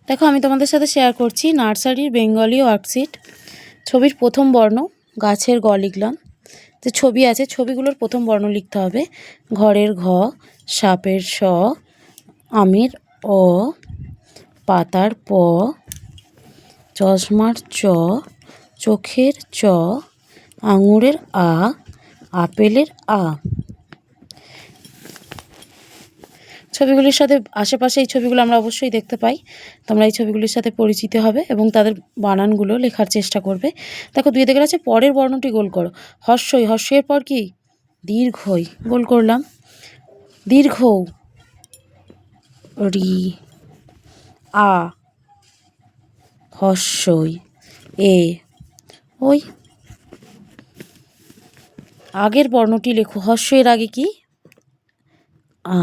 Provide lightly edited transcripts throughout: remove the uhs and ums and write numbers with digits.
দেখো আমি তোমাদের সাথে শেয়ার করছি নার্সারির বেঙ্গলি ওয়ার্কশিট। ছবির প্রথম বর্ণ গাছের গ লিখলাম, যে ছবি আছে ছবিগুলোর প্রথম বর্ণ লিখতে হবে। ঘরের ঘ, সাপের স, আমের অ, পাতার প, চশমার চ, চোখের চ, আঙুরের আ, আপেলের আ। ছবিগুলির সাথে আশেপাশে এই ছবিগুলো আমরা অবশ্যই দেখতে পাই। তোমরা এই ছবিগুলির সাথে পরিচিত হবে এবং তাদের বানানগুলো লেখার চেষ্টা করবে। দেখো 2 দেখে আছে, পরের বর্ণটি গোল করো। হর্ষই, হর্ষের পর কি? দীর্ঘই, গোল করলাম। দীর্ঘ, রি, আ, হর্ষই, এ, ওই। আগের বর্ণটি লেখো। হর্ষের আগে কি? আ,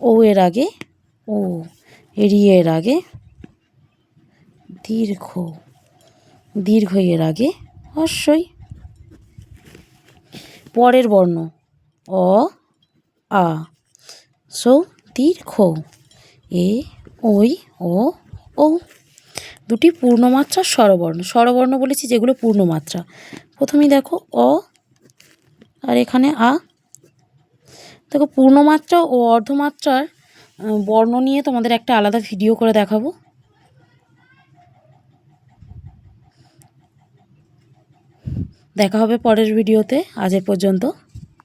ও এর আগে ও, রি এর আগে দীর্ঘ, দীর্ঘ এর আগে হর্ষই। পরের বর্ণ অ, আ, সো দীর্ঘ, এ, ওই, ও, ও। দুটি পূর্ণমাত্রার স্বরবর্ণ। স্বরবর্ণ বলেছি যেগুলো পূর্ণমাত্রা। প্রথমেই দেখো অ, আর এখানে আ। দেখো পূর্ণমাত্রা ও অর্ধমাত্রার বর্ণ নিয়ে তোমাদের একটা আলাদা ভিডিও করে দেখাবো। দেখা হবে পরের ভিডিওতে। আজ এ পর্যন্ত।